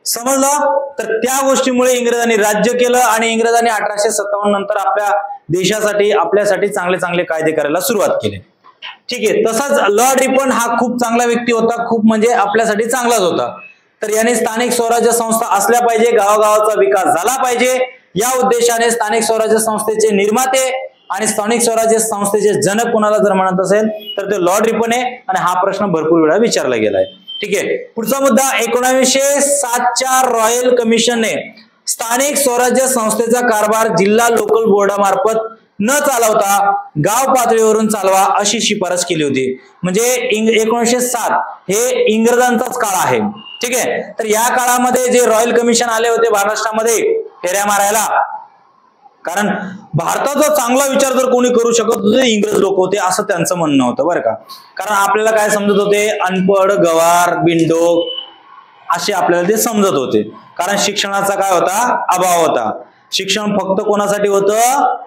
समजलं? तर त्या गोष्टीमुळे इंग्रजांनी राज्य केलं आणि इंग्रजांनी 1857 नंतर आपल्या देशासाठी आपल्यासाठी चांगले चांगले कायदे करायला सुरुवात केली. ठीक आहे. तसाच लॉर्ड रिपन हा खूप चांगला व्यक्ती होता, खूप म्हणजे आपल्यासाठी चांगलाच होता. तर याने स्थानिक स्वराज्य संस्था असल्या पाहिजे, गावागावाचा विकास झाला पाहिजे, या उद्देशाने स्थानिक स्वराज्य संस्थेचे निर्माते आणि स्थानिक स्वराज्य संस्थेचे जनक कोणाला जर म्हणत असेल तर ते लॉर्ड रिपन आहे आणि हा प्रश्न भरपूर वेळा विचारला गेलाय. ठीक आहे. पुढचा मुद्दा, 1907च्या रॉयल कमिशनने स्थानिक स्वराज्य संस्थेचा कारभार जिल्हा लोकल बोर्डामार्फत न चालवता गाव पातळीवरून चालवा अशी शिफारस केली होती. म्हणजे 1907 हे इंग्रजांचाच काळ आहे. ठीक आहे. तर या काळामध्ये जे रॉयल कमिशन आले होते महाराष्ट्रामध्ये फेऱ्या मारायला, कारण भारताचा चांगला विचार जर कोणी करू शकत होते इंग्रज लोक होते असं त्यांचं म्हणणं होतं बरं का. कारण आपल्याला काय समजत होते, अनपढ, गवार, बिंडोक असे आपल्याला ते समजत होते. कारण शिक्षणाचा काय होता, अभाव होता. शिक्षण फक्त कोणासाठी होतं,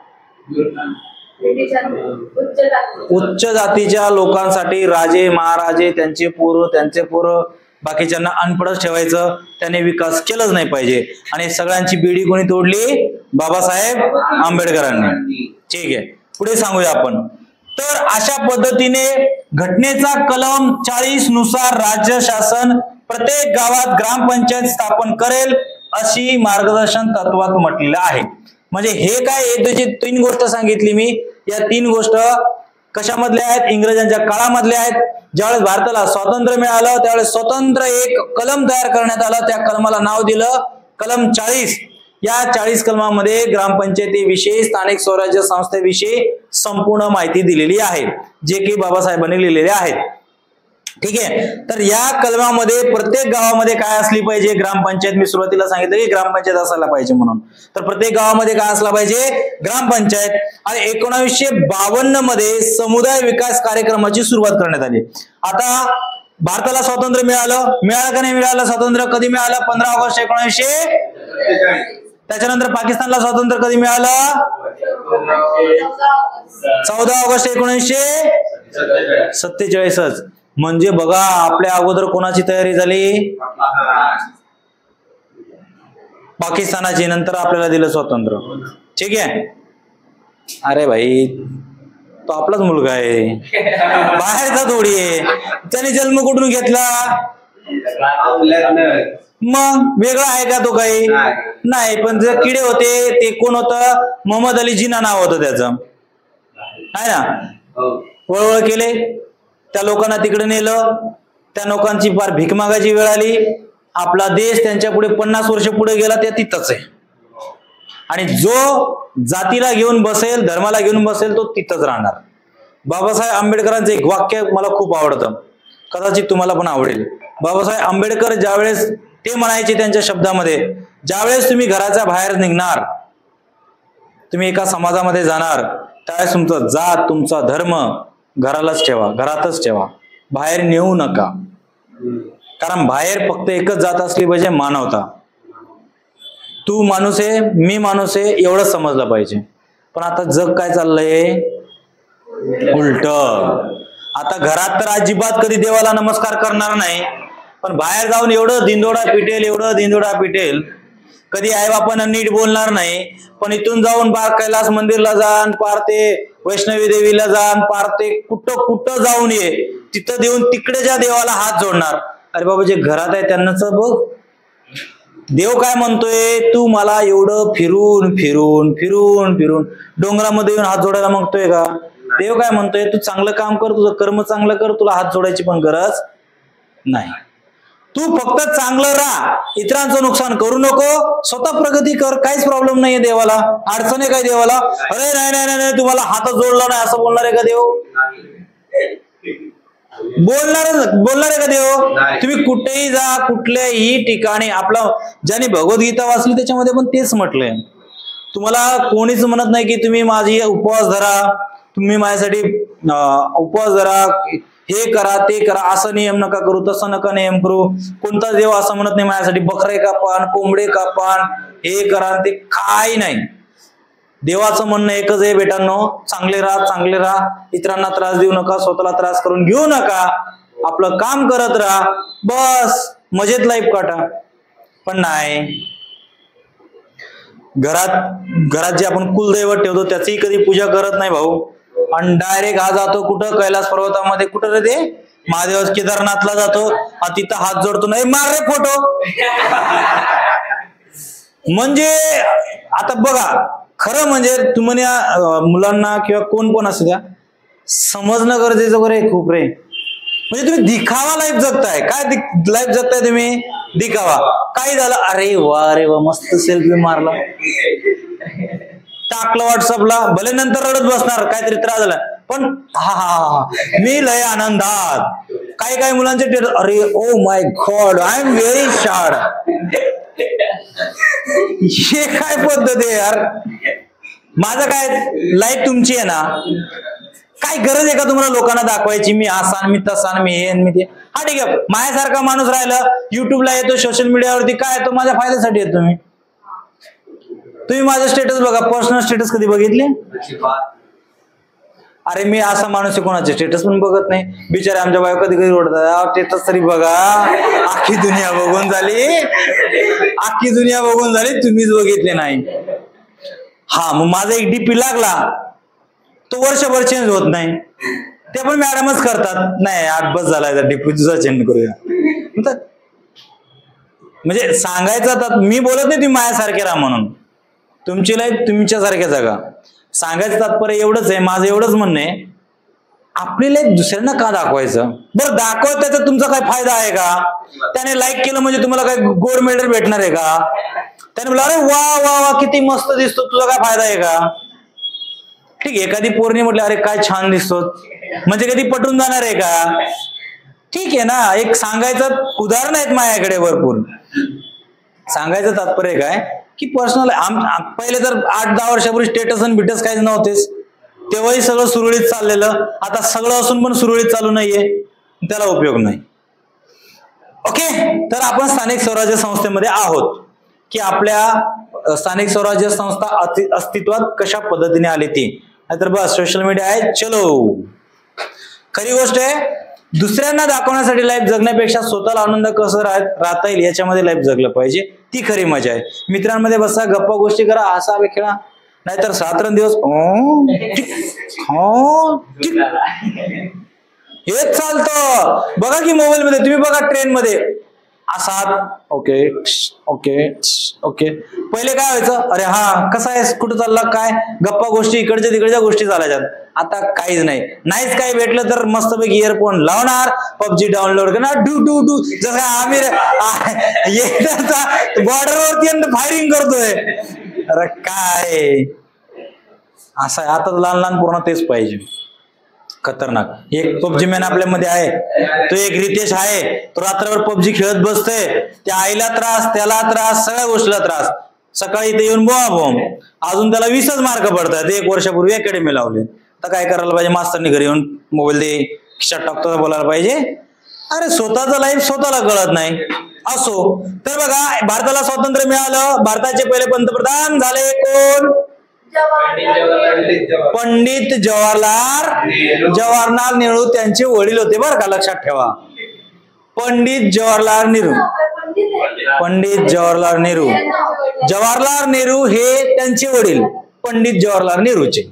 उच्च जातीच्या लोकांसाठी. राजे महाराजे त्यांचे पोरं बाकीच्यांना अनपढच ठेवायचं, त्याने विकास केलाच नाही पाहिजे. आणि सगळ्यांची बेडी कोणी तोडली, बाबासाहेब आंबेडकरांनी. ठीक आहे. पुढे सांगूया आपण. तर अशा पद्धतीने घटनेचा कलम 40 नुसार राज्य शासन प्रत्येक गावात ग्रामपंचायत स्थापन करेल अशी मार्गदर्शन तत्वात म्हटलेलं आहे. म्हणजे हे काय, त्याची 3 गोष्ट सांगितली मी. या 3 गोष्ट कशामधल्या आहेत, इंग्रजांच्या काळामधल्या आहेत. ज्यावेळेस भारताला स्वातंत्र्य मिळालं त्यावेळेस स्वतंत्र एक कलम तयार करण्यात आलं. त्या कलमाला नाव दिलं कलम 40. या 40 कलमामध्ये ग्रामपंचायतीविषयी, स्थानिक स्वराज्य संस्थेविषयी संपूर्ण माहिती दिलेली आहे, जे की बाबासाहेबांनी लिहिलेले आहेत. ठीक आहे. तर या कलमामध्ये प्रत्येक गावामध्ये काय असली पाहिजे, ग्रामपंचायत. मी सुरुवातीला सांगितलं की ग्रामपंचायत असायला पाहिजे म्हणून. तर प्रत्येक गावामध्ये काय असला पाहिजे, ग्रामपंचायत. आणि 1952 मध्ये समुदाय विकास कार्यक्रमाची सुरुवात करण्यात आली. आता भारताला स्वातंत्र्य मिळालं का नाही मिळालं स्वातंत्र्य? कधी मिळालं, 15 ऑगस्ट 1947. त्याच्यानंतर पाकिस्तानला स्वातंत्र्य कधी मिळालं, 14 ऑगस्ट 1947. म्हणजे बघा, आपल्या अगोदर कोणाची तयारी झाली, पाकिस्तानाची. नंतर आपल्याला दिलं स्वातंत्र्य. ठीक आहे. अरे भाई, तो आपलाच मुलगा आहे, बाहेरचा थोडी आहे. त्याने जन्म कुठून घेतला, मग वेगळा आहे का तो काही नाही. पण जे किडे होते ते कोण होतं, मोहम्मद अली जिना नाव होतं त्याचं, आहे ना. वळवळ केले, त्या लोकांना तिकडे नेलं. त्या लोकांची फार भीक मागायची वेळ आली. आपला देश त्यांच्या पुढे 50 वर्ष पुढे गेला, त्या तिथंच आहे. आणि जो जातीला घेऊन बसेल, धर्माला घेऊन बसेल, तो तिथंच राहणार. बाबासाहेब आंबेडकरांचं एक वाक्य मला खूप आवडतं, कदाचित तुम्हाला पण आवडेल. बाबासाहेब आंबेडकर ज्यावेळेस ते म्हणायचे त्यांच्या शब्दामध्ये, ज्यावेळेस तुम्ही घराच्या बाहेर निघणार, तुम्ही एका समाजामध्ये जाणार, त्यावेळेस तुमचा जात, तुमचा धर्म घरालाच ठेवा, घरातच ठेवा, बाहेर नेऊ नका. कारण बाहेर फक्त एकच जात असली पाहिजे, मानवता. तू माणूस आहे, मी माणूस आहे, एवढंच समजलं पाहिजे. पण आता जग काय चाललंय, उलट. आता घरात तर अजिबात कधी देवाला नमस्कार करणार नाही, पण बाहेर जाऊन एवढं दिंडोडा पिटेल, कधी आई बापांना नीट बोलणार नाही. पण इथून जाऊन पार कैलास मंदिरला जाण, पार ते वैष्णवी देवीला जाण, पार ते कुठं जाऊन ये, तिथं देऊन तिकडेच्या देवाला हात जोडणार. अरे बाबा, जे घरात आहे त्यांनाच बघ, देव काय म्हणतोय, तू मला एवढं फिरून फिरून फिरून फिरून डोंगरामध्ये येऊन हात जोडायला मागतोय का? देव काय म्हणतोय, तू चांगलं काम कर, तुझं कर्म चांगलं कर, तुला हात जोडायची पण गरज नाही. तू फक्त चांगलं राहा, इतरांचं नुकसान करू नको, स्वतः प्रगती कर, काहीच प्रॉब्लेम नाहीये देवाला. अडचण आहे काय देवाला? अरे नाही नाही नाही, तुम्हाला हात जोडला नाही असं बोलणार आहे का देव? बोलणार आहे का देव? तुम्ही कुठेही जा, कुठल्याही ठिकाणी, आपला ज्याने भगवद्गीता वाचली त्याच्यामध्ये पण तेच म्हटलंय. तुम्हाला कोणीच म्हणत नाही की तुम्ही माझी उपवास धरा, तुम्ही माझ्यासाठी उपवास धरा, हे करा ते करा, असं नियम नका करू, तसं नका नियम करू. कोणता देव असं म्हणत नाही माझ्यासाठी बकरे कापान, कोंबडे कापान, हे करा ते, काही नाही. देवाचं म्हणणं एकच आहे बेटांनो, चांगले राहा, इतरांना त्रास देऊ नका, स्वतःला त्रास करून घेऊ नका, आपलं काम करत राहा, बस मजेत लाईफ काटा. पण नाही. घरात जे आपण कुलदैवत ठेवतो त्याची कधी पूजा करत नाही भाऊ, आणि डायरेक्ट हा जातो कुठं, कैलास पर्वतामध्ये, कुठं रे ते महादेव केदारनाथला जातो, तिथं हात जोडतो, नाही मार रे फोटो. म्हणजे आता बघा, खरं म्हणजे तुम्हाला मुलांना किंवा कोण पण असू द्या, समजणं गरजेचं वगैरे खूप रे. म्हणजे तुम्ही दिखावा लाईफ जगताय. काय लाईफ जगताय तुम्ही? दिखावा. काही झालं, अरे वा मस्त सेल्फी मारला, टाकलं व्हॉट्सअपला, भले नंतर रडत बसणार काहीतरी त्रास झाला, पण हा मी लय आनंदात. काही मुलांचे अरे oh my God I am very sad. हे काय पद्धत आहे यार? माझं काय लाईफ तुमची आहे ना, काय गरज आहे का तुम्हाला लोकांना दाखवायची मी असा मी तसा मी हे मी ते? हा ठीक आहे, माझ्यासारखा माणूस राहिला युट्यूबला येतो, सोशल मीडियावरती, काय येतो माझ्या फायद्यासाठी येतो. तुम्ही माझं स्टेटस बघा, पर्सनल स्टेटस कधी बघितले? अरे मी असा माणूस आहे कोणाचे स्टेटस पण बघत नाही. बिचारे आमच्या बायको कधी कधी ओढतात, स्टेटस तरी बघा. अख्खी दुनिया बघून झाली, तुम्हीच बघितले नाही. हा मग माझा एक डीपी लागला, तो वर्षभर चेंज होत नाही, ते पण मॅडमच करतात, नाही 8 बस झालाय डीपी तुझा चेंज करूया. म्हणजे सांगायचं तर मी बोलत नाही तुम्ही माझ्यासारखे राहा म्हणून, तुमची लाईफ तुमच्यासारख्या जगा. सांगायचं तात्पर्य एवढंच आहे, माझं एवढंच म्हणणं आहे, आपली लाईफ दुसऱ्यांना का दाखवायचं? बरं दाखवत त्याचा तुमचा काय फायदा आहे का? त्याने लाईक केलं म्हणजे तुम्हाला काय गोल्ड मेडल भेटणार आहे का? त्याने बोला अरे वा वा वा किती मस्त दिसतो, तुझा काय फायदा आहे का? ठीक आहे, एखादी पोरणी म्हटलं अरे काय छान दिसतो, म्हणजे कधी पटून जाणार आहे का? ठीक आहे ना, एक सांगायचं उदाहरण आहेत माझ्याकडे भरपूर. सांगायचं तात्पर्य काय की पर्सनल पहिले तर 8-10 वर्षापूर्वी स्टेटस आणि बिटस काहीच नव्हतेच, तेव्हाही सगळं सुरळीत चाललेलं. आता सगळं असून पण सुरळीत चालू नाहीये, त्याला उपयोग नाही. ओके, तर आपण स्थानिक स्वराज्य संस्थेमध्ये आहोत की आपल्या स्थानिक स्वराज्य संस्था अस्तित्वात कशा पद्धतीने आली ती, नाहीतर बस सोशल मीडिया आहे चलो. खरी गोष्ट आहे, दुसऱ्यांना दाखवण्यासाठी लाईफ जगण्यापेक्षा स्वतःला आनंद कसं राहता येईल याच्यामध्ये लाईफ जगलं पाहिजे, ती खरी मजा आहे. मित्रांमध्ये बसा, गप्पा गोष्टी करा, हसावे खेळा, नाहीतर 7 दिवस हेच चालतं. बघा की मोबाईल मध्ये तुम्ही बघा, ट्रेन मध्ये असा ओके ओके ओके, पहिले काय व्हायचं, अरे हा कसा आहे, कुठं चालला, काय गप्पा गोष्टी, इकडच्या तिकडच्या गोष्टी चालायच्यात. आता काहीच नाहीच काही भेटलं तर मस्तपैकी इयरफोन लावणार, पबजी डाउनलोड करणार, डू जसं आम्ही बॉर्डरवरती फायरिंग करतोय. अरे काय असं आहे, आता लहान लहान पूर्ण तेच पाहिजे, खतरनाक. एक पबजी मॅन आपल्यामध्ये आहे, तो एक रितेश आहे, तो रात्रभर पबजी खेळत बसतोय, त्या आईला त्रास, त्याला त्रास, सगळ्या गोष्टीला त्रास. सकाळी इथे येऊन बोंब, अजून त्याला 20च मार्क पडतात. 1 वर्षापूर्वी अकॅडमी लावली, तर काय करायला पाहिजे, मास्तरनी घरी येऊन मोबाईल दे खिशात टाकतो बोलायला पाहिजे. अरे स्वतःचं लाईफ स्वतःला कळत नाही. असो, तर बघा भारताला स्वातंत्र्य मिळालं, भारताचे पहिले पंतप्रधान झाले कोण? पंडित जवाहरलाल नेहरू. त्यांचे वडील होते बरं का, लक्षात ठेवा, पंडित जवाहरलाल नेहरू हे त्यांचे वडील, पंडित जवाहरलाल नेहरूचे.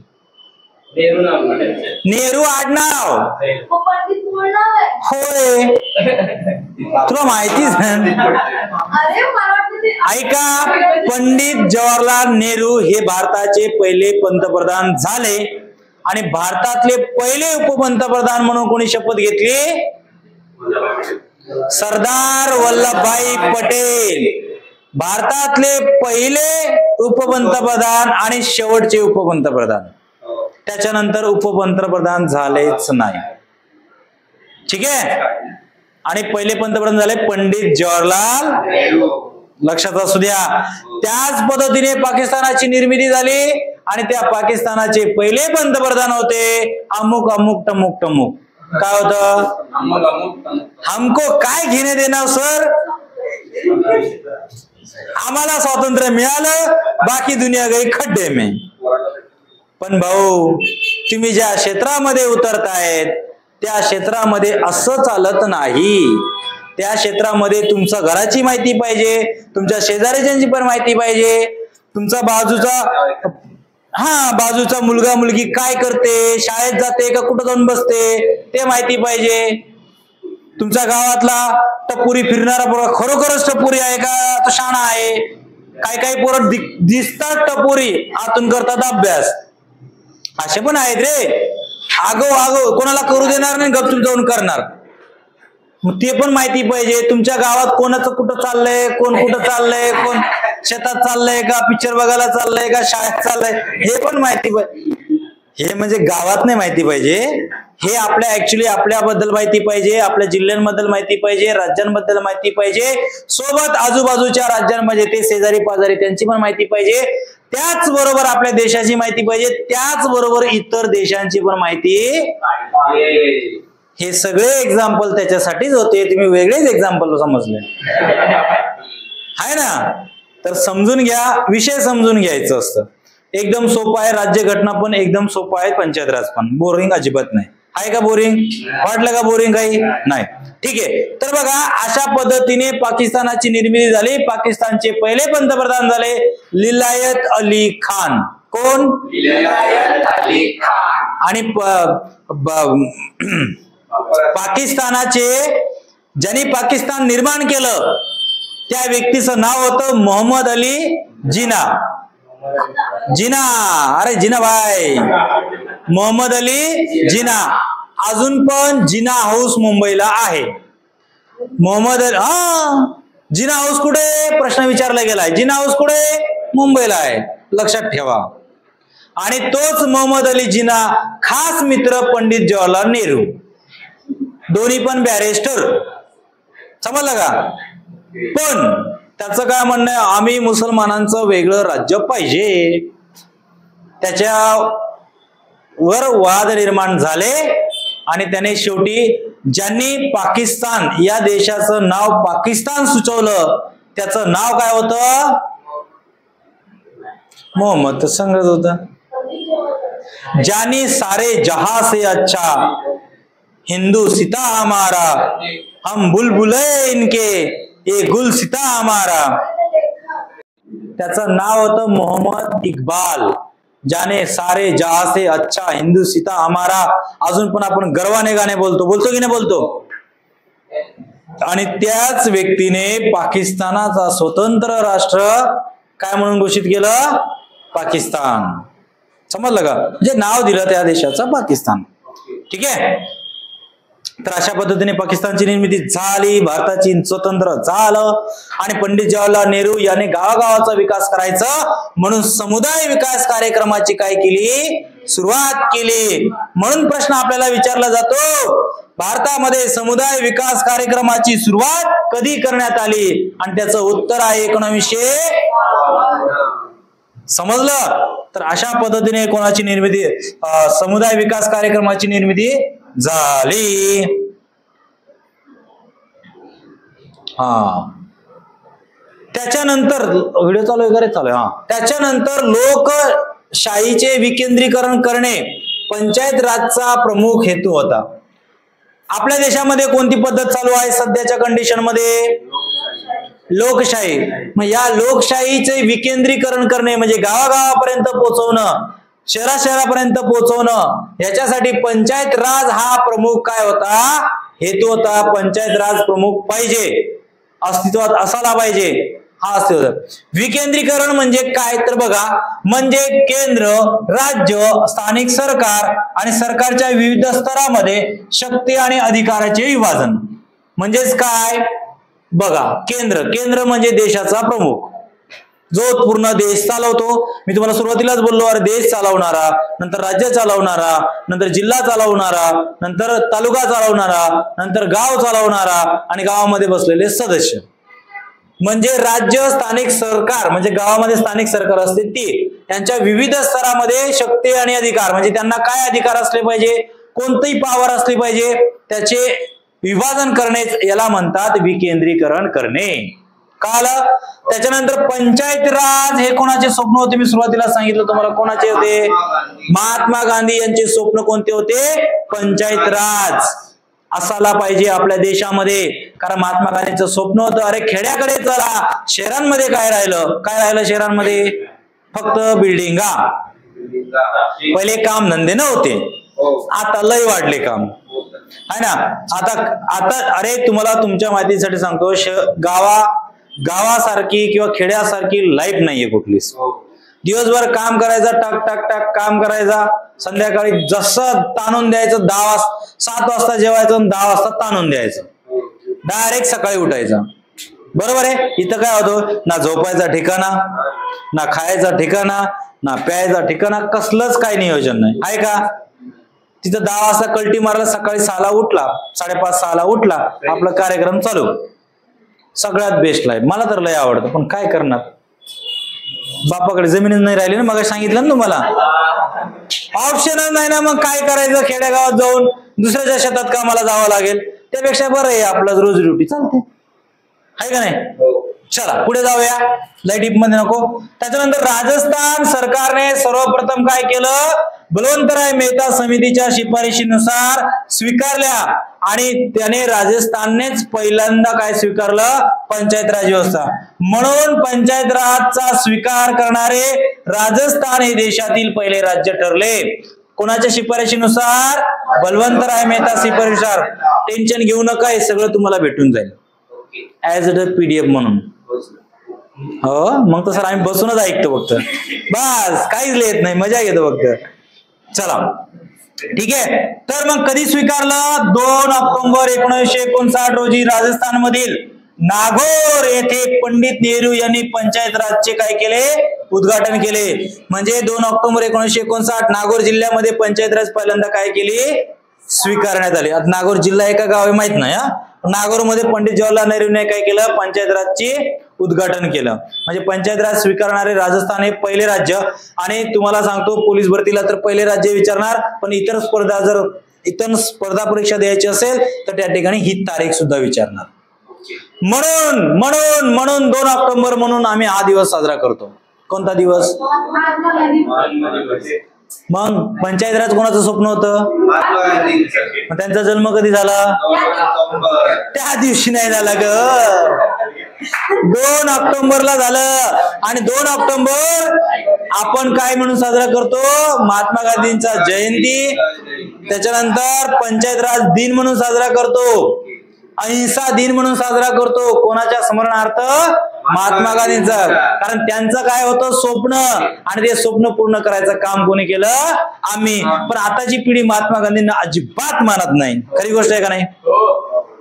नेहरू आडनाव होय, तुला माहितीच ऐका, पंडित जवाहरलाल नेहरू हे भारताचे पहिले पंतप्रधान झाले, आणि भारतातले पहिले उपपंतप्रधान म्हणून कोणी शपथ घेतली? सरदार वल्लभभाई पटेल. भारतातले पहिले उपपंतप्रधान आणि शेवटचे उपपंतप्रधान, त्याच्यानंतर उपपंतप्रधान झालेच नाही. ठीक आहे, आणि पहिले पंतप्रधान झाले पंडित जवाहरलाल नेहरू, लक्षात असू द्या. त्याच पद्धतीने पाकिस्तानाची निर्मिती झाली, आणि त्या पाकिस्तानाचे पहिले पंतप्रधान होते अमुक अमुक टमुक टमुक. काय होतं? हमको काय घेणे देणार सर, आम्हाला स्वातंत्र्य मिळालं, बाकी दुनिया गई खड्डे में. पण भाऊ, तुम्ही ज्या क्षेत्रामध्ये उतरतायत त्या क्षेत्रामध्ये असं चालत नाही. त्या क्षेत्रामध्ये तुमच्या घराची माहिती पाहिजे, तुमच्या शेजाऱ्यांची पण माहिती पाहिजे, तुमचा बाजूचा मुलगा मुलगी काय करते, शाळेत जाते का कुठं जाऊन बसते ते माहिती पाहिजे. तुमच्या गावातला टपुरी फिरणारा पोरगा खरोखरच टपुरी आहे का तो शाणा आहे. काही पोरं दिसतात टपुरी, आतून करतात अभ्यास, असे पण आहेत रे. आगो कोणाला करू देणार नाही, गपचूप जाऊन करणार. मग ते पण माहिती पाहिजे. तुमच्या गावात कोणाचं कुठं चाललंय, कोण कुठं चाललंय, कोण शेतात चाललंय का, पिक्चर बघायला चाललंय का, शाळेत चाललंय, हे पण माहिती पाहिजे. हे म्हणजे गावात नाही माहिती पाहिजे, हे ऍक्च्युली आपल्याबद्दल माहिती पाहिजे, आपल्या जिल्ह्यांबद्दल माहिती पाहिजे, राज्यांबद्दल माहिती पाहिजे, सोबत आजूबाजूच्या राज्यांमध्ये ते शेजारी पाजारी त्यांची पण माहिती पाहिजे. त्याचबरोबर आपल्या देशाची माहिती पाहिजे, त्याचबरोबर इतर देशांची पण माहिती. हे सगळे एक्झाम्पल त्याच्यासाठीच होते, तुम्ही वेगळेच एक्झाम्पल समजले आहे ना. तर समजून घ्या, विषय समजून घ्यायचं असतं. एकदम सोपं आहे राज्यघटना पण, एकदम सोपं आहे पंचायत राज पण. बोरिंग अजिबात नाही. आहे का बोरिंग? वाटलं का बोरिंग? काही नाही. ठीक आहे. तर बघा, अशा पद्धतीने पाकिस्तानाची निर्मिती झाली. पाकिस्तानचे पहिले पंतप्रधान झाले लिलायत अली खान. कोण? लिलायत अली खान. आणि पाकिस्तानाचे ज्यांनी पाकिस्तान निर्माण केलं त्या व्यक्तीचं नाव होतं मोहम्मद अली जिना. अरे जिना भाई, मोहम्मद अली जिना. अजून पण जिना हाऊस मुंबईला आहे. जिना हाऊस कुठे प्रश्न विचारला गेलाय. जिना हाऊस कुठे? मुंबईला आहे, लक्षात ठेवा. आणि तोच मोहम्मद अली जिना खास मित्र पंडित जवाहरलाल नेहरू, दोन्ही पण बॅरिस्टर. समजलं का? पण त्याचं काय म्हणणं आहे, आम्ही मुसलमानांचं वेगळं राज्य पाहिजे. त्याच्यावर वाद निर्माण झाले आणि त्याने शेवटी ज्यांनी पाकिस्तान या देशाचं नाव पाकिस्तान सुचवलं त्याचं नाव काय होतं? मोहम्मद संगत होता. ज्यांनी सारे जहां से अच्छा हिंदू सिता हमारा, हम बुलबुले इनके ये गुल सिता हमारा, त्याचं नाव होतं मोहम्मद इक्बाल. ज्याने सारे जहां से अच्छा हिंदू सिता हमारा. अजून पण आपण गर्वाने गाणे बोलतो की नाही बोलतो? आणि त्याच व्यक्तीने पाकिस्तानाचा स्वतंत्र राष्ट्र काय म्हणून घोषित केलं? पाकिस्तान. समजलं का? म्हणजे नाव दिलं त्या देशाचं पाकिस्तान. ठीक आहे. तर अशा पद्धतीने पाकिस्तानची निर्मिती झाली, भारताची स्वतंत्र झालं. आणि पंडित जवाहरलाल नेहरू यांनी गावागावाचा विकास करायचा म्हणून समुदाय विकास कार्यक्रमाची काय केली? सुरुवात केली. म्हणून प्रश्न आपल्याला विचारला जातो, भारतामध्ये समुदाय विकास कार्यक्रमाची सुरुवात कधी करण्यात आली? आणि त्याचं उत्तर आहे 1900. समजलं? तर अशा पद्धतीने कोणाची निर्मिती, समुदाय विकास कार्यक्रमाची निर्मिती झाली. त्याच्यानंतर व्हिडिओ चालू आहे, चालू आहे. त्याच्यानंतर लोकशाहीचे विकेंद्रीकरण करणे पंचायत राजचा प्रमुख हेतू होता. आपल्या देशामध्ये कोणती पद्धत चालू आहे सध्याच्या कंडिशन मध्ये? लोकशाही. मग या लोकशाहीचे विकेंद्रीकरण करणे म्हणजे गावागावापर्यंत पोहोचवणं, शहरापर्यंत पोहोचवणं, याच्यासाठी पंचायत राज हा प्रमुख काय होता? हेतू होता. पंचायत राज प्रमुख पाहिजे, अस्तित्वात असायला पाहिजे, हा अस्तित्व. विकेंद्रीकरण म्हणजे काय? तर बघा, म्हणजे केंद्र, राज्य, स्थानिक सरकार आणि सरकारच्या विविध स्तरामध्ये शक्ती आणि अधिकाराचे विभाजन. म्हणजेच काय? बघा, केंद्र म्हणजे देशाचा प्रमुख, जो पूर्ण देश चालवतो. मी तुम्हाला सुरुवातीलाच बोललो, अरे देश चालवणारा, नंतर राज्य चालवणारा, नंतर जिल्हा चालवणारा, नंतर तालुका चालवणारा, नंतर गाव चालवणारा आणि गावामध्ये बसलेले सदस्य. म्हणजे राज्य, स्थानिक सरकार म्हणजे गावामध्ये स्थानिक सरकार असते ती, त्यांच्या विविध स्तरामध्ये शक्ती आणि अधिकार म्हणजे त्यांना काय अधिकार असले पाहिजे, कोणतीही पॉवर असली पाहिजे, त्याचे विभाजन करणे याला म्हणतात विकेंद्रीकरण करणे. कळालं? त्याच्यानंतर पंचायत राज हे कोणाचे स्वप्न होते? मी सुरुवातीला सांगितलं तुम्हाला कोणाचे होते? महात्मा गांधी यांचे स्वप्न कोणते होते? पंचायत राज. असायला पाहिजे आपल्या देशामध्ये. कारण महात्मा गांधींचं स्वप्न होतं अरे खेड्याकडे चला. शहरांमध्ये काय राहिलं शहरांमध्ये? फक्त बिल्डिंगा. पहिले काम धंदे नव्हते, आता लय वाढले काम है ना. आता अरे तुम्हाला तुमच्या माहितीसाठी सांगतो, गावासारखी किंवा खेड्यासारखी लाईफ नाहीये कुठलीच. दिवसभर काम करायचं, टाक टाक टाक काम करायचा, संध्याकाळी जसं ताणून द्यायचं 7 वाजता जेवायचं, 10 वाजता ताणून द्यायचं, डायरेक्ट सकाळी उठायचं. बरोबर आहे. इथं काय होतं, ना झोपायचा ठिकाणा, ना खायचा ठिकाणा, ना प्यायचा ठिकाणा, कसलंच काही नियोजन नाही आहे का. तिथं 10 वाजता कल्टी मारायला, सकाळी 6ला उठला, 5:30-6ला उठला, आपला कार्यक्रम चालू. सगळ्यात बेस्ट लाईफ. मला तर लय आवडतं, पण काय करणार, बापाकडे जमीनच नाही राहिली ना. मग सांगितलं ना तुम्हाला, ऑप्शनच नाही ना. मग काय करायचं, खेड्यागावात जाऊन दुसऱ्याच्या शेतात कामाला जावं लागेल. त्यापेक्षा बरं आहे आपलं रोज ड्युटी चालते, आहे का नाही. चला पुढे जाऊया, लय डीप मध्ये नको. त्याच्यानंतर राजस्थान सरकारने सर्वप्रथम काय केलं, बलवंतराय मेहता समितीच्या शिफारशीनुसार स्वीकारल्या आणि त्याने राजस्थाननेच पहिल्यांदा काय स्वीकारलं, पंचायत राज व्यवस्था. म्हणून पंचायत राजचा स्वीकार करणारे राजस्थान हे देशातील पहिले राज्य ठरले. कोणाच्या शिफारशीनुसार? बलवंतराय मेहता शिफारशीनुसार. टेन्शन घेऊ नका, हे सगळं तुम्हाला भेटून जाईल ऍज अ PDF म्हणून. हो मग तर सर आम्ही बसूनच ऐकतो फक्त, बस काहीच लिहित नाही, मजा घेतो फक्त. चला ठीक आहे. तर मग कधी स्वीकारलं? 2 ऑक्टोबर 1959 रोजी राजस्थान मधील नागौर येथे पंडित नेहरू यांनी पंचायत राजचे काय केले, उद्घाटन केले. म्हणजे 2 ऑक्टोबर 1959 नागौर जिल्ह्यामध्ये पंचायत राज पहिल्यांदा काय केली, स्वीकारण्यात आली. आता नागौर जिल्हा आहे का गाव आहे माहित नाही. नागौर मध्ये पंडित जवाहरलाल नेहरूने काय केलं, पंचायत राजचे उद्घाटन केलं. म्हणजे पंचायत राज स्वीकारणारे राजस्थान हे पहिले राज्य. आणि तुम्हाला सांगतो पोलीस भरतीला तर पहिले राज्य विचारणार, पण इतर स्पर्धा परीक्षा द्यायची असेल तर त्या ठिकाणी ही तारीख सुद्धा विचारणार. म्हणून 2 ऑक्टोबर म्हणून आम्ही हा दिवस साजरा करतो. कोणता दिवस? मग पंचायत राज कोणाचं स्वप्न होतं? त्यांचा जन्म कधी झाला? त्या दिवशी नाही झाला ग, 2 ऑक्टोबरला झालं. आणि 2 ऑक्टोबर आपण काय म्हणून साजरा करतो? महात्मा गांधींचा जयंती. त्याच्यानंतर पंचायत राज दिन म्हणून साजरा करतो, अहिंसा दिन म्हणून साजरा करतो. कोणाच्या स्मरणार्थ? महात्मा गांधींचं. कारण त्यांचं काय होतं स्वप्न, आणि ते स्वप्न पूर्ण करायचं काम कोणी केलं? आम्ही. पण आताची पिढी महात्मा गांधींना अजिबात मानत नाही. खरी गोष्ट आहे का नाही?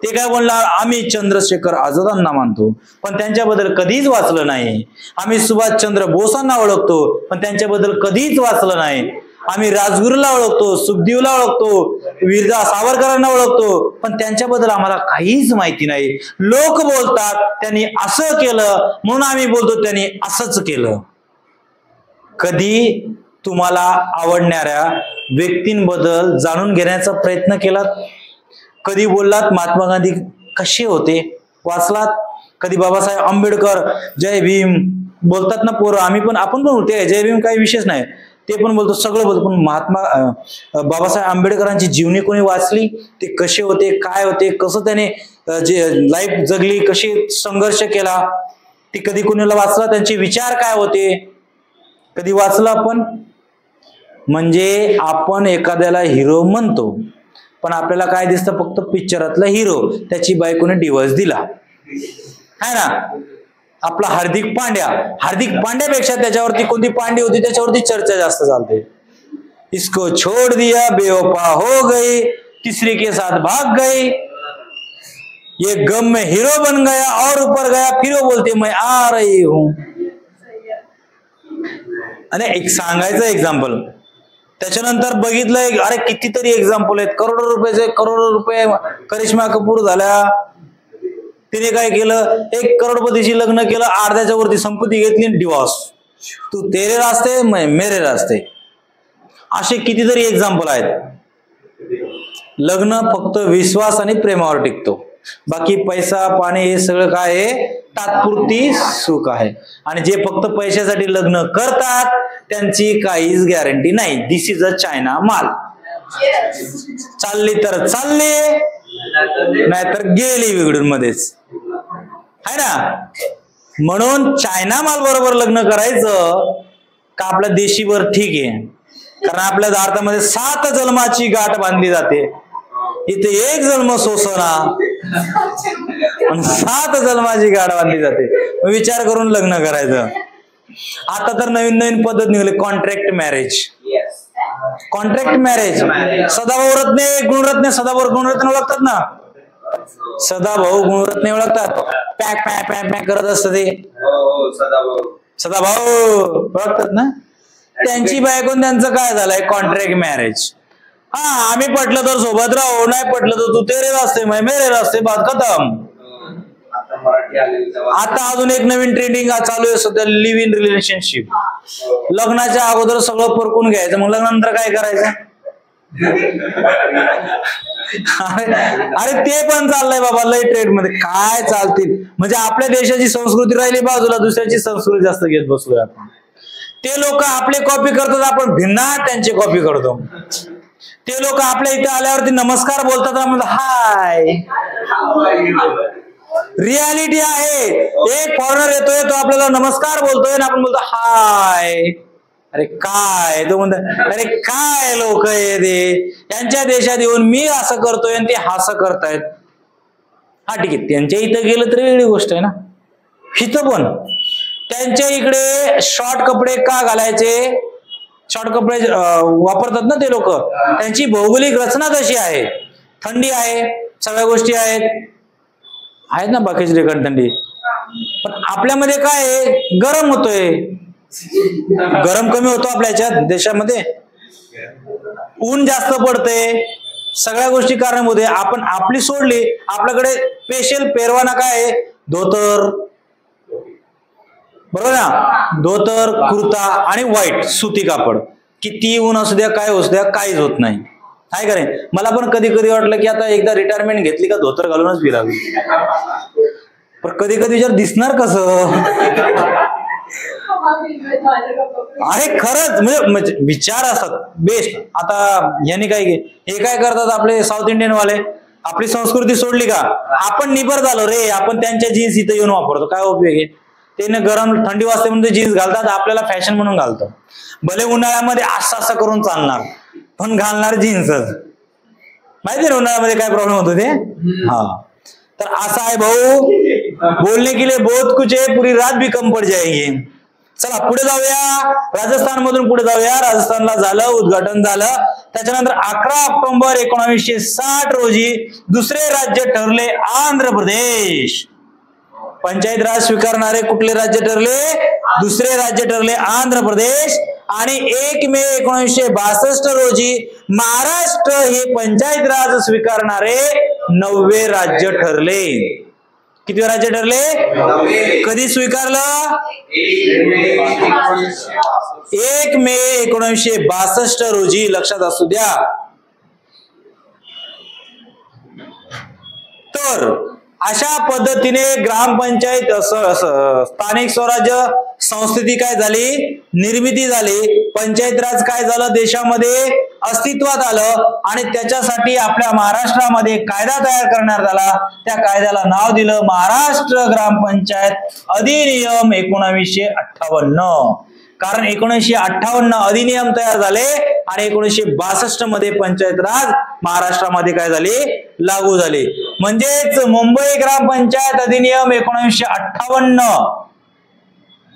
ते काय बोलणार, आम्ही चंद्रशेखर आझादांना मानतो पण त्यांच्याबद्दल कधीच वाचलं नाही. आम्ही सुभाषचंद्र बोसांना ओळखतो पण त्यांच्याबद्दल कधीच वाचलं नाही. आम्ही राजगुरूला ओळखतो, सुखदेवला ओळखतो, वीरदा सावरकरांना ओळखतो पण त्यांच्याबद्दल आम्हाला काहीच माहिती नाही. लोक बोलतात त्यांनी असं केलं म्हणून आम्ही बोलतो त्यांनी असंच केलं. कधी तुम्हाला आवडणाऱ्या व्यक्तींबद्दल जाणून घेण्याचा प्रयत्न केलात? कधी बोललात महात्मा गांधी कसे होते, वाचलात? कधी बाबासाहेब आंबेडकर जय भीम बोलतात ना पोरं, आपण पण होते जय भीम, काही विशेष नाही, ते पण बोलतो, सगळं बोलतो. पण बाबासाहेब आंबेडकरांची जीवनी कोणी वाचली? ते कसे होते, काय होते, कसं त्याने जे लाईफ जगली, कशी संघर्ष केला, ते कधी कोणाला वाचला? त्यांचे विचार काय होते, कधी वाचलं आपण? म्हणजे आपण एखाद्याला हिरो म्हणतो पण आपल्याला काय दिसतं? फक्त पिक्चरातला हिरो, त्याची बायकोने डिव्होर्स दिला है ना. आपला हार्दिक पांड्यापेक्षा त्याच्यावरती कोणती पांडी होती त्याच्यावरती चर्चा जास्त चालते. इसको छोड़ दिया, बेवफा हो गई, तीसरी के साथ भाग गई, ये गम में हीरो बन गया और ऊपर गया, फिर वो बोलते मैं आ रही हूं. आणि एक सांगायचं एक्झाम्पल, त्याच्यानंतर बघितलंय अरे कितीतरी एक्झाम्पल आहेत. करोडो रुपये करिश्मा कपूर झाल्या, तिने काय केलं, 1 करोडपतीशी लग्न केलं, अर्ध्याच्या वरती संपत्ती घेतली, डिवॉर्स. तू तेरे रास्ते मैं मेरे रास्ते. असे कितीतरी एक्झाम्पल आहेत. लग्न फक्त विश्वास आणि प्रेमावर टिकतो, बाकी पैसा पाणी हे सगळं काय आहे, तात्पुरती सुख आहे. आणि जे फक्त पैशासाठी लग्न करतात त्यांची काहीच गॅरंटी नाही. दिस इज अ चायना माल. चालली तर चालली, नाहीतर गेली बिघडून मध्येच, है ना. म्हणून चायना माल बरोबर लग्न करायचं का आपल्या देशीवर ठीक आहे, कारण आपल्या भारतामध्ये 7 जन्माची गाठ बांधली जाते. इथे 1 जन्म सोसना, 7 जन्माची गाठ बांधली जाते. विचार करून लग्न करायचं. आता तर नवीन नवीन पद्धत निघाली, contract marriage. Contract marriage. Sadabhau Ratne Gunaratne, Sadabhau Gunaratne ओळखतात ना, सदाभाऊ गुणरत्ने ओळखतात. पॅक पॅक पॅक पॅक करत असत ते सदाभाऊ ओळखतात ना. त्यांची बायको त्यांचं काय झालंय, कॉन्ट्रॅक्ट मॅरेज. हा, आम्ही पटलं तर सोबत राहू, नाही पटलं तर तू तेरे रास्ते मैं मेरे रास्ते, बात खतम. आता अजून एक नवीन ट्रेंडिंग चालू आहे सध्या, लिव्ह इन रिलेशनशिप. लग्नाच्या अगोदर सगळं परकून घ्यायचं, मग लग्नानंतर काय करायचं. अरे ते पण चाललंय बाबा लय ट्रेंड मध्ये. काय चालतील म्हणजे आपल्या देशाची संस्कृती राहिली बाजूला, दुसऱ्याची संस्कृती जास्त घेत बसलोय आपण. ते लोक आपले कॉपी करतात, आपण भिन्ना त्यांची कॉपी करतो. ते लोक आपल्या इथे आल्यावरती नमस्कार बोलतात, आपण हाय. रियालिटी आहे, एक फॉरेनर येतोय तो आपल्याला नमस्कार बोलतोय आणि आपण बोलतो हाय. अरे काय तो म्हणतो, अरे काय लोक आहे ते, त्यांच्या देशात येऊन मी असं करतोय आणि ते असं करतायत. हा ठीक आहे, त्यांच्या इथं गेलं तरी वेगळी गोष्ट आहे ना. इथं पण त्यांच्या इकडे शॉर्ट कपडे का घालायचे, शॉर्ट कपडे वापरतात ना ते लोक, त्यांची भौगोलिक रचना तशी आहे. थंडी आहे, सगळ्या गोष्टी आहेत ना बाकीच्या ठिकाणी थंडी. पण आपल्यामध्ये काय आहे, गरम होतोय, गरम कमी होतो आपल्या देशामध्ये, ऊन जास्त पडते, सगळ्या गोष्टी कारणामुळे आपण आपली सोडली. आपल्याकडे स्पेशल पेरवाना काय आहे, धोतर, बरोबर ना, धोतर कुर्ता आणि व्हाईट सुती कापड. किती ऊन असू द्या काय असू द्या काहीच होत नाही, काय करे. मला पण कधी कधी वाटलं की आता एकदा रिटायरमेंट घेतली का धोतर घालूनच फिरावी. पण कधी कधी विचार दिसणार कसं. अरे खरंच म्हणजे विचार असतात बेस्ट. आता यांनी काय हे काय करतात आपले साऊथ इंडियन वाले, आपली संस्कृती सोडली का आपण निबर झालो रे, आपण त्यांच्या जीन्स इथं येऊन वापरतो. काय उपयोग आहे, ते गरम थंडी वाजते म्हणून जीन्स घालतात, आपल्याला फॅशन म्हणून घालतो. भले उन्हाळ्यामध्ये असं असं करून चालणार, पण घालणार जीन्सच. माहिती ना उन्हाळ्यामध्ये काय प्रॉब्लेम होतो ते. हा, तर असं आहे भाऊ, बोलने के लिए बहुत कुछ है, पूरी रात भी कम पड़ जाएगी. चला पुढे जाऊया, राजस्थान मधून पुढे जाऊया. राजस्थानला झालं, उद्घाटन झालं. त्याच्यानंतर 11 ऑक्टोबर 1960 रोजी दुसरे राज्य ठरले आंध्र प्रदेश. पंचायत राज स्वीकारणारे कुठले राज्य ठरले, दुसरे राज्य ठरले आंध्र प्रदेश. आणि 1 मे 1962 रोजी महाराष्ट्र हे पंचायत राज स्वीकारणारे 9वे राज्य ठरले. किती राज्य ठरले, कधी स्वीकारलं, 1 मे 1962 रोजी. लक्षात असू द्या. तर अशा पद्धतीने ग्रामपंचायत स्थानिक स्वराज्य संस्थेची काय झाली, निर्मिती झाली. पंचायत राज काय झालं, देशामध्ये अस्तित्वात आलं. आणि त्याच्यासाठी आपल्या महाराष्ट्रामध्ये कायदा तयार करण्यात आला. त्या कायद्याला नाव दिलं महाराष्ट्र ग्रामपंचायत अधिनियम 1958. कारण 1958 अधिनियम तयार झाले आणि 1962 मध्ये पंचायत राज महाराष्ट्रामध्ये काय झाले, लागू झाले. म्हणजेच मुंबई ग्रामपंचायत अधिनियम 1958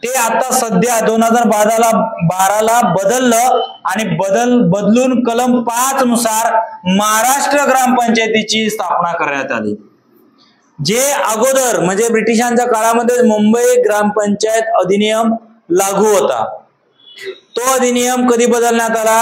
ते आता सध्या 2012ला बदललं आणि बदलून कलम 5 नुसार महाराष्ट्र ग्रामपंचायतीची स्थापना करण्यात आली. जे अगोदर म्हणजे ब्रिटिशांच्या काळामध्ये मुंबई ग्रामपंचायत अधिनियम लागू होता. तो अधिनियम कधी बदलण्यात आला,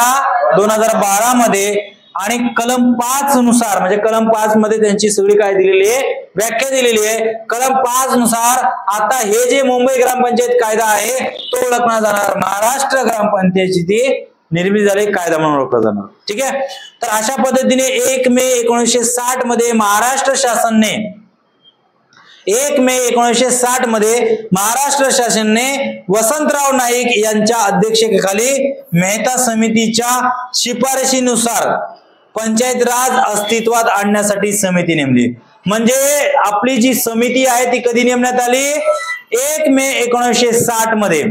2012 मध्ये. आणि कलम 5 नुसार म्हणजे कलम 5 मध्ये त्यांची सगळी काय दिलेली आहे, व्याख्या दिलेली आहे. कलम 5 नुसार आता हे जे मुंबई ग्रामपंचायत कायदा आहे तो ओळखला जाणार महाराष्ट्र ग्रामपंचायतीची निर्मिती झाली, कायदा म्हणून ओळखला जाणार. ठीक आहे. तर अशा पद्धतीने 1 मे 1960 मध्ये महाराष्ट्र शासनाने 1 मे 1960 मध्ये महाराष्ट्र शासनाने वसंतराव नाईक यांच्या अध्यक्षतेखाली मेहता समितीच्या शिफारशीनुसार पंचायत राज अस्तित्वात आणण्यासाठी समिती नेमली. म्हणजे आपली जी समिती आहे ती कधी नेमण्यात आली? 1 मे 1960 मध्ये.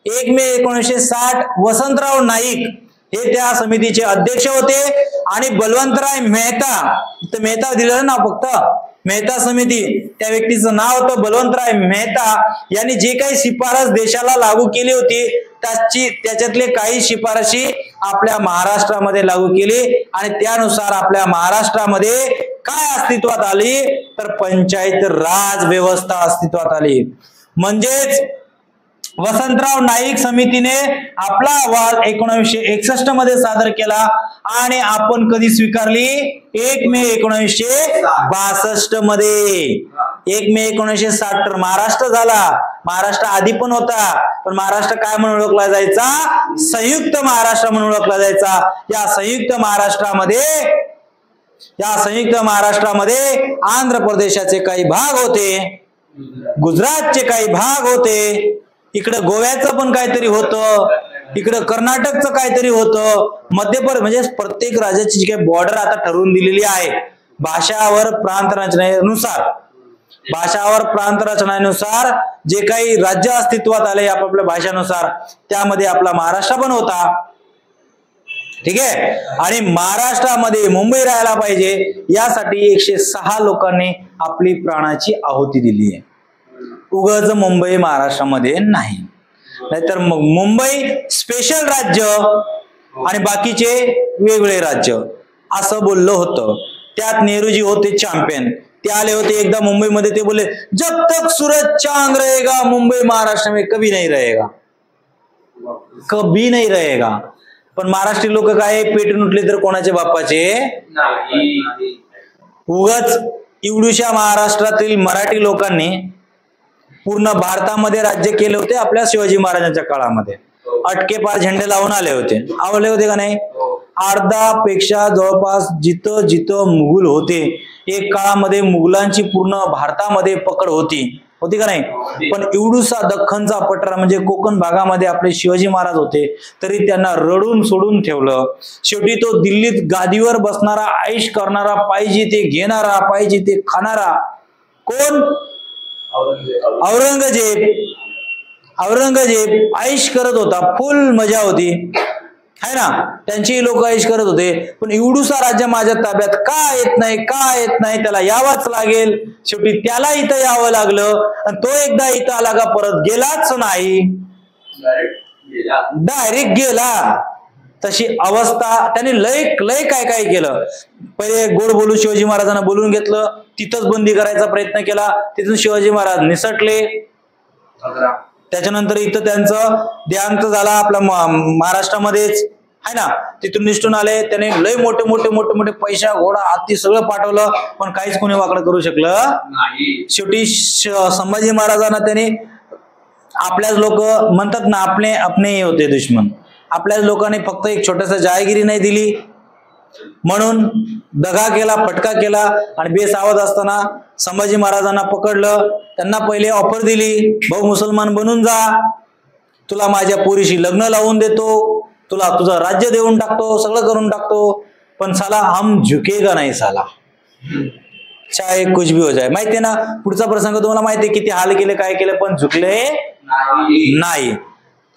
1 मे 1960 वसंतराव नाईक हे त्या समितीचे अध्यक्ष होते आणि बलवंतराय मेहता, तर मेहता दिलं ना फक्त, मेहता समिती, त्या व्यक्तीचं नाव होतं बलवंतराय मेहता. यांनी जे काही शिफारस देशाला लागू केली होती त्याच्यातले काही शिफारशी आपल्या महाराष्ट्रामध्ये लागू केली आणि त्यानुसार आपल्या महाराष्ट्रामध्ये काय अस्तित्वात आली? तर पंचायत राज व्यवस्था अस्तित्वात आली. म्हणजेच वसंतराव नाईक समितीने आपला अहवाल 1961 मध्ये सादर केला आणि आपण कधी स्वीकारली? 1 मे 1962 मध्ये. 1 मे 1960 तर महाराष्ट्र झाला. महाराष्ट्र आधी पण होता, पण महाराष्ट्र काय म्हणून ओळखला जायचा? संयुक्त महाराष्ट्र म्हणून ओळखला जायचा. या संयुक्त महाराष्ट्रामध्ये आंध्र प्रदेशाचे काही भाग होते, गुजरातचे काही भाग होते, इकडं गोव्याचं पण काहीतरी होतं, इकडं कर्नाटकचं काहीतरी होतं, मध्य प्रदेश, म्हणजे प्रत्येक राज्याची जी काही बॉर्डर आता ठरवून दिलेली आहे भाषावर प्रांत रचनेनुसार जे काही राज्य अस्तित्वात आले आपापल्या भाषानुसार, त्यामध्ये आपला महाराष्ट्र पण होता. ठीक आहे. आणि महाराष्ट्रामध्ये मुंबई राहायला पाहिजे यासाठी 106 लोकांनी आपली प्राणाची आहुती दिली आहे. उगाच मुंबई महाराष्ट्रामध्ये नाही, नाहीतर मुंबई स्पेशल राज्य आणि बाकीचे वेगळे राज्य असं बोललं होतं. त्यात नेहरूजी होते चॅम्पियन. ते आले होते एकदा मुंबईमध्ये, ते बोलले जब तक सूरज चांद रहेगा मुंबई महाराष्ट्र में कभी नहीं रहेगा. पण महाराष्ट्रीय लोक काय पेटून उठले तर कोणाचे बापाचे? उगाच एवढ्याशा महाराष्ट्रातील मराठी लोकांनी पूर्ण भारतामध्ये राज्य केले होते आपल्या शिवाजी महाराजांच्या काळामध्ये. अटके पार झेंडे लावून आले होते. आवडले होते का नाही? अर्धापेक्षा जवळपास जिथं जिथं मुघल होते, एक काळामध्ये मुघलांची पूर्ण भारतामध्ये पकड होती का नाही? पण एवढूसा दख्खनचा पठार म्हणजे कोकण भागामध्ये आपले शिवाजी महाराज होते, तरी त्यांना रडून सोडून ठेवलं. शेवटी तो दिल्लीत गादीवर बसणारा, ऐश करणारा, पाहिजे ते घेणारा, पाहिजे ते खाणारा कोण? औरंगजेब ऐश करत होता, फुल मजा होती है ना, त्यांची लोक ऐश करत होते. पण एवढूसा राज्य माझ्या ताब्यात का येत नाही, त्याला यावंच लागेल. शेवटी त्याला इथं यावं लागलं आणि तो एकदा इथं आला का परत गेलाच नाही, डायरेक्ट गेला. तशी अवस्था त्याने लय काय केलं. पहिले गोड बोलून शिवाजी महाराजांना बोलून घेतलं, तिथंच बंदी करायचा प्रयत्न केला, तिथून शिवाजी महाराज निसटले. त्याच्यानंतर इथं त्यांचं देहांत झाला आपल्या महाराष्ट्रामध्येच है ना. तिथून निष्ठून आले. त्याने लय मोठे पैसा, घोडा, हत्ती सगळं पाठवलं, पण काहीच कोणी वाकडं करू शकलं नाही. शेवटी संभाजी महाराजांना त्याने, आपल्याच लोक म्हणतात ना, आपले होते दुश्मन, आपल्याच लोकांनी फक्त एक छोटासा जहागिरी नाही दिली म्हणून दगा केला, फटका केला आणि बेसावध असताना संभाजी महाराजांना पकडलं. त्यांना पहिले ऑफर दिली, भाऊ मुसलमान बनून जा, तुला माझ्या पोरीशी लग्न लावून देतो, तुला तुझं राज्य देऊन टाकतो, सगळं करून टाकतो, पण साला हम झुकेगा नाही साला, चाहे कुछ भी हो जाए. माहितीये ना पुढचा प्रसंग तुम्हाला माहितीये, किती हाल केले, काय केलं, पण झुकले नाही.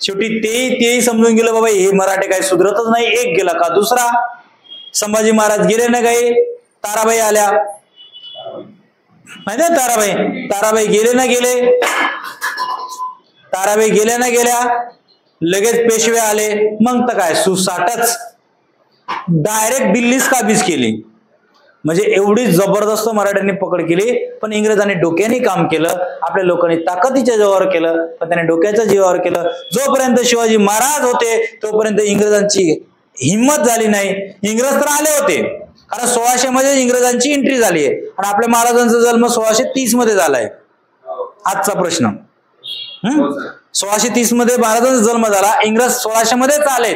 शेवटी तेही समजून गेलं, बाबा हे मराठे काही सुधरतच नाही. एक गेला का दुसरा. संभाजी महाराज गेले ना काही, ताराबाई आल्या, माहिती ताराबाई गेले ना गेल्या, लगेच पेशवे आले. मग तर काय सुसाटच, डायरेक्ट दिल्लीच काबीज केली. म्हणजे एवढी जबरदस्त मराठ्यांनी पकड केली. पण इंग्रजांनी डोक्याने काम केलं, आपल्या लोकांनी ताकदीच्या जीवावर केलं, पण त्याने डोक्याच्या जीवावर केलं. जोपर्यंत शिवाजी महाराज होते तोपर्यंत इंग्रजांची हिंमत झाली नाही. इंग्रज तर आले होते, कारण 1600 मध्ये इंग्रजांची एंट्री झाली आहे आणि आपल्या महाराजांचा जन्म 1630 मध्ये झालाय. आजचा प्रश्न, 1630 मध्ये महाराजांचा जन्म झाला, इंग्रज 1600 मध्येच आले,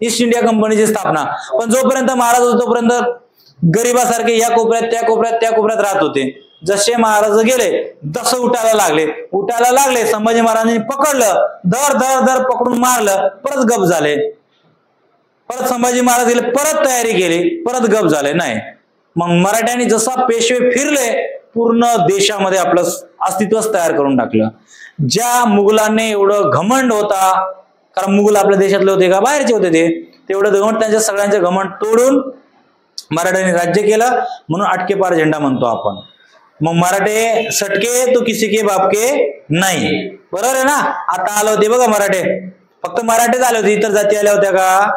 ईस्ट इंडिया कंपनीची स्थापना. पण जोपर्यंत महाराज होते तोपर्यंत गरीबासारखे या कोपऱ्यात त्या कोपऱ्यात राहत होते. जसे महाराज गेले तसं उठायला लागले. संभाजी महाराजांनी पकडलं, दर पकडून मारलं, परत गप झाले. परत संभाजी महाराज गेले, परत तयारी केली, परत गप झाले नाही. मग मराठ्यांनी जसा पेशवे फिरले पूर्ण देशामध्ये आपलं अस्तित्वच तयार करून टाकलं. ज्या मुघलांनी एवढं घमंड होता, कारण मुघल आपल्या देशातले होते का बाहेरचे होते, ते तेवढं घमंड, त्यांच्या सगळ्यांचे घमंड तोडून मराठ्यांनी राज्य केलं. म्हणून अटके पार झेंडा म्हणतो आपण. मग मराठे सटके तो किसी के बाप के नाही, बरोबर आहे ना. आता आले होते बघा मराठे, फक्त मराठेच आले होते, इतर जाती आल्या होत्या का?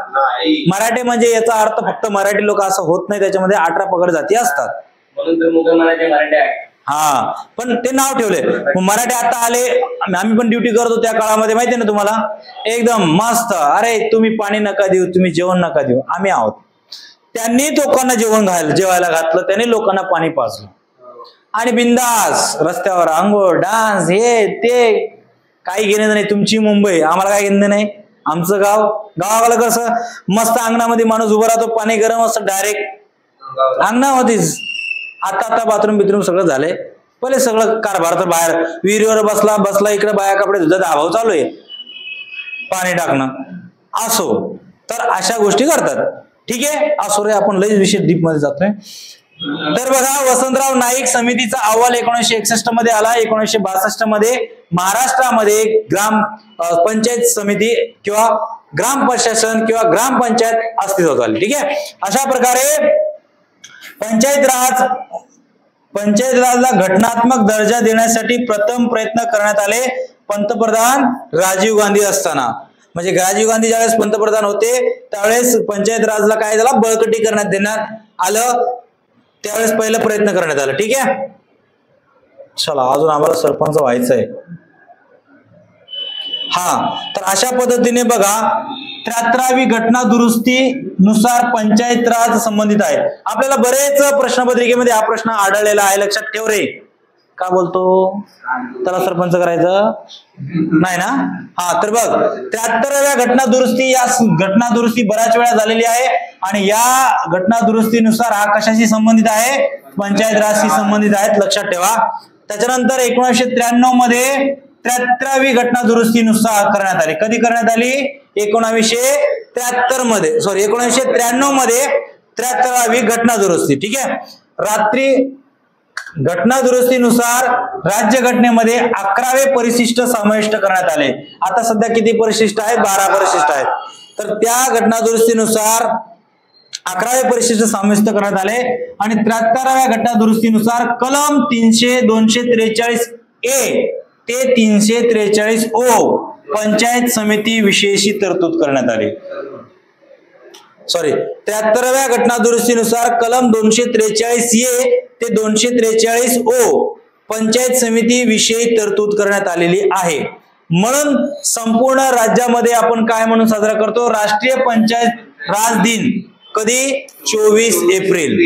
मराठे म्हणजे याचा अर्थ फक्त मराठी लोक असं होत नाही, त्याच्यामध्ये 18 पगड जाती असतात, म्हणून तर मुघल मराठे आहे. हा, पण ते नाव ठेवले. मराठे आता आले, आम्ही पण ड्युटी करतो त्या काळामध्ये, माहिती ना तुम्हाला, एकदम मस्त. अरे तुम्ही पाणी नका देऊ, तुम्ही जेवण नका देऊ, आम्ही आहोत. त्यांनी लोकांना जेवायला घातलं, त्यांनी लोकांना पाणी पाजलं, आणि बिंदास रस्त्यावर अंघोळ, डान्स, हे ते काही घेणं नाही. तुमची मुंबई, आम्हाला काय घेणं नाही. आमचं गावाला कसं मस्त अंगणामध्ये माणूस उभा राहतो, पाणी गरम असतं, डायरेक्ट अंगणामध्येच. आता बाथरूम बिथरूम सगळं झालंय. पहिले सगळं कारभार तर बाहेर विहिरीवर बसला इकडे बाया कपडे धुतात, अभाव चालू आहे, पाणी टाकणं असो. तर अशा गोष्टी करतात. ठीक आहे, असो रे, आपण लई विषय डीप मध्ये जातोय. तर बघा, वसंतराव नाईक समितीचा अहवाल 1961 मध्ये आला. 1962 मध्ये महाराष्ट्रामध्ये पंचायत समिती किंवा ग्राम प्रशासन किंवा ग्रामपंचायत अस्तित्वात आली. ठीक आहे, अशा प्रकारे पंचायत राजला घटनात्मक दर्जा देण्यासाठी प्रथम प्रयत्न करण्यात आले पंतप्रधान राजीव गांधी असताना. म्हणजे राजीव गांधी ज्यावेळेस पंतप्रधान होते त्यावेळेस पंचायत राजला काय झाला, बळकटी देण्यात आलं, त्यावेळेस पहिला प्रयत्न करण्यात आला. ठीक आहे, चला अजून आम्हाला सरपंच व्हायचंय. हा, तर अशा पद्धतीने बघा, 73वी घटना दुरुस्ती नुसार पंचायत राज संबंधित आहे. आपल्याला बरेच प्रश्नपत्रिकेमध्ये हा प्रश्न आढळलेला आहे, लक्षात ठेव रे. का बोलतो त्याला सरपंच करायचं नाही ना. हा, तर बघ, 73व्या घटना दुरुस्ती, या घटना दुरुस्ती बऱ्याच वेळा झालेली आहे, आणि या घटना दुरुस्तीनुसार हा कशाशी संबंधित आहे, पंचायत राजशी संबंधित आहेत, लक्षात ठेवा. त्याच्यानंतर 1993 मध्ये 73वी घटना दुरुस्तीनुसार करण्यात आली. कधी करण्यात आली? 1973 मध्ये, सॉरी 1993 मध्ये 73वी घटना दुरुस्ती. ठीक आहे, घटना दुरुस्तीनुसार राज्यघटनेमध्ये 11वे परिशिष्ट समाविष्ट करण्यात आले. आता सध्या किती परिशिष्ट आहेत? 12 परिशिष्ट आहेत. तर त्या घटना दुरुस्तीनुसार 11वे परिशिष्ट समाविष्ट करण्यात आले, आणि 73व्या घटना दुरुस्तीनुसार कलम 243 ए ते 343 ओ पंचायत समिती विषयीची तरतूद करण्यात आली. सॉरी, 73व्या घटना दुरुस्तीनुसार कलम 243 ए ते 243 ओ पंचायत समिती विषयी तरतूद करण्यात आलेली आहे. म्हणून संपूर्ण राज्यामध्ये आपण काय म्हणून साजरा करतो? राष्ट्रीय पंचायत राज दिन. कधी? 24 एप्रिल.